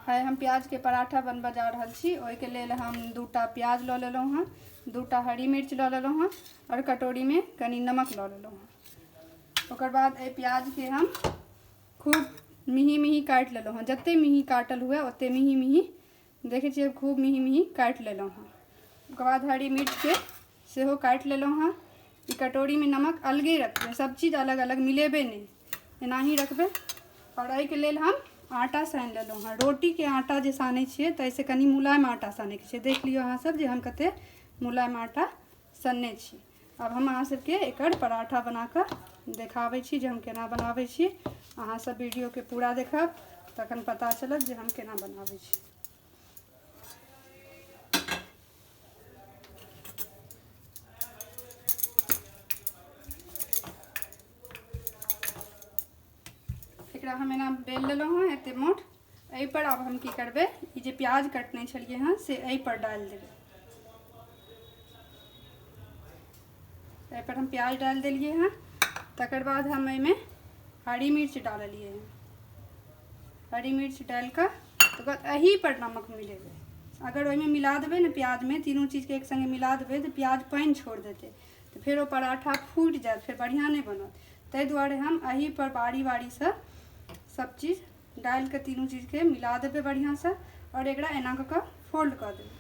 है हम प्याज के पराठा बनबा जा रहल छी। ओहिके लेल हम 2टा प्याज लऽ लेलहुँ हँ, 2टा हरी मिर्च लऽ लेलहुँ हँ और कटोरी में कनी नमक लऽ लेलहुँ हँ। ओकर बाद एहि प्याज के हम खूब मिही मिही काटि लेलहुँ हँ। जते मिही काटल हुए ओते मिही मिही देखे छियै, खूब मिही मिही काटि लेलहुँ हँ। ओकर बाद हरी मिर्च के सेहो काटि लेलहुँ हँ। ई कटोरी में नमक अलगे रखबै, सब चीज अलग अलग मिलेबे नहीं, एनाही रखबै। और एहिके लेल हम आटा सानि लेलहुँ हँ। रोटी के आटा जे सानै छियै ताहिसँ कनी मुलायम आटा सानै के छै। देख लियौ अहाँ सब जे हम कते मुलायम आटा सनने छी। अब हम अहाँ सबके एकर पराठा बना कऽ देखाबै छी जे हम केना बनाबै छी। अहाँ सब वीडियो के पूरा देखब तखन पता चलत जे हम केना बनाबै छी। एकरा हम एना बेल लेलहुँ हँ एते मोट। एहि पर अब हम की करबै, ई जे प्याज कटने छलियै हँ से एहि पर डालि देबै। एहि पर हम प्याज डालि देलियै हँ। तकर बाद हम एहिमे हरी मिर्च डाललियै हँ। हरी मिर्च डालि कऽ तकर बाद एही पर नमक मिलेबै। अगर ओहिमे मिला देबै ने प्याज में, तीनों चीज के एक संगे मिला देबै तऽ प्याज पानि छोड़ देतै, तो फिर वो पराठा फूटि जायत, फिर बढ़िया नहीं बनत। ताहि दुआरे हम एही पर बारी बारी से सब चीज डालि के तीनों चीज के मिला देबै बढ़िया से। और एकरा एना कऽ के फोल्ड कर देबै।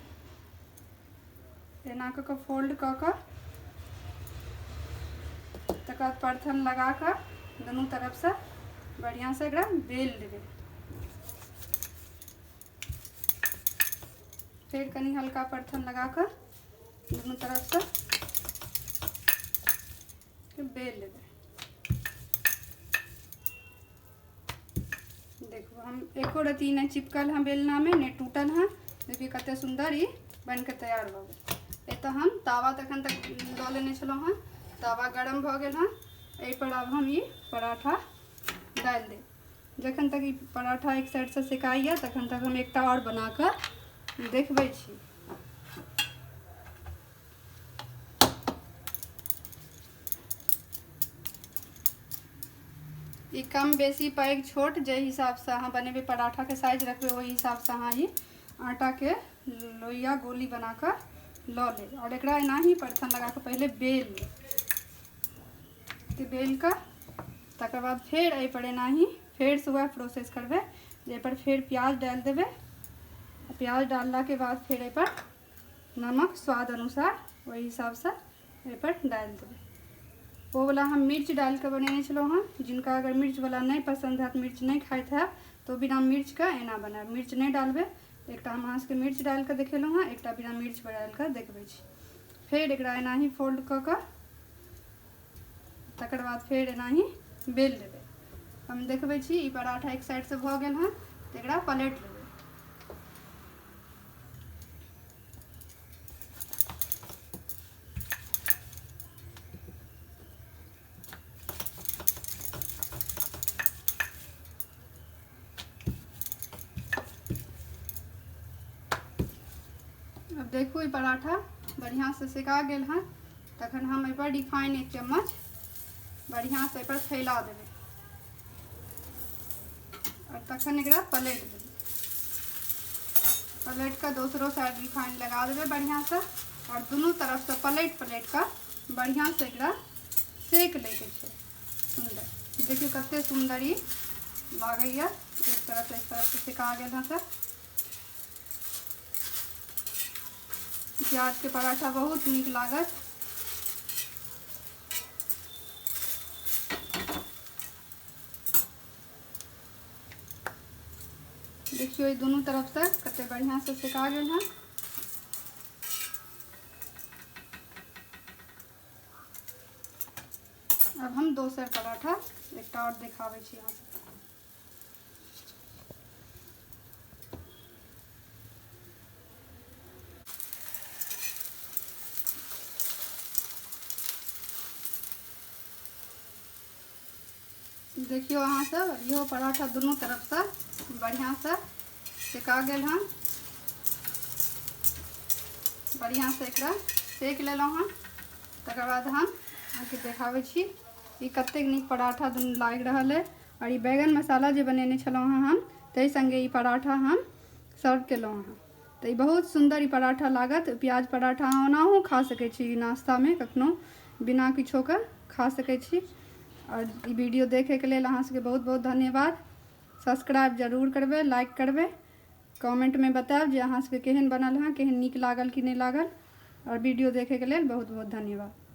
एना कऽ के फोल्ड कऽ के तकर बाद परथन लगा कर दोनों तरफ से बढ़िया से एकरा बेल लेबै। फिर कनी हल्का परथन लगा कर दोनों तरफ से बेल लेबै। देखो हम एको रत्ती नहीं चिपकल हैं बेलना में, नहीं टूटल हैं। देखिए कते सुंदर ही बन के तैयार हो गए। तो हम तावा तखन तक लऽ लेने छलहुँ हैं। तावा गरम भऽ गेल हैं। एहि पर अब हम ये पराठा डालि देब। जखन तक ई पराठा एक साइड से सेकाइए तखन तक हम एकटा और बना कऽ देखबै छी। ई कम बेसी पैघ छोट जे हिसाब से अहाँ बनेबै, पराठा के साइज रखबै ओहि हिसाब से अहाँ ई आटा के लोइया गोली बना कर लऽ लेब। और एकरा एना ही परथन लगा के पहले बेल लेब। बेल कर तकर बाद फिर एहि पर एना ही फिर से वह प्रोसेस करबै। एहि पर फिर प्याज डालि देबै। प्याज डालला के बाद फिर एहि पर नमक स्वाद अनुसार वही हिसाब से एहि पर डालि देबै। वो वाला हम मिर्च डाल के बनेने छलहुँ हैं। जिनका अगर मिर्च वाला नहीं पसंद है, मिर्च नहीं खाइत है, तो बिना मिर्च का एना बनाएब। मिर्च नहीं डालबै। एकटा हम अहाँ सबके मिर्च डाल के देखेलहुँ हैं, एकटा बिना मिर्च डाल के देखबै छी। फिर एकरा एना ही फोल्ड कऽ के तकर बाद फिर एना ही बेल लेबै। हम देखबै छी ई पराठा एक साइड से भऽ गेल हैं, तो एकरा पलट लेबै। अब देखू ई पराठा बढ़िया से सेका गेल हैं। तखन हम एहि पर रिफाइन 1 चम्मच बढ़िया से एहि पर फैला देबै। और तखन एकरा पलट देबै। पलट कर दोसरो साइड रिफाइन लगा देबै बढ़िया से। और दोनों तरफ से पलट पलट कर बढ़िया से एकरा सेक ले के छै। सुंदर देखियो कते सुंदर ही लागैया। एक तरफ से सेका गेल हैं। सब प्याज के पराठा बहुत नीक लागत। देखियो दोनों तरफ से कते बढ़िया से सेका गेल हैं। अब हम दोसर पराठा एकटा और देखाबै छी अहाँ सबके। देखियो अहाँ सब इहो पराठा दोनों तरफ से बढ़िया से सेका गेल हैं। बढ़िया से एकरा सेक लेलहुँ हैं। तकर बाद हम अहाँके देखाबै छी ई कतेक नीक पराठा लाग रहल है। और ये बैगन मसाला जो बनेने छलहुँ हैं हम, ताहि संगे ई पराठा हम सर्व केलहुँ हँ। तो बहुत सुंदर ई पराठा लागत। प्याज पराठा ओनाहु खा सकै छी नाश्ता में, कखनो बिना किछो के खा सकै छी। और ई वीडियो देखे के लेल अहाँ सबके बहुत बहुत धन्यवाद। सब्सक्राइब जरूर करबै, लाइक करबै, कमेंट में बताएब जे अहाँ सबके केहन बनल हँ, केहन नीक लागल कि नहीं लागल। और वीडियो देखे के लेल बहुत बहुत धन्यवाद।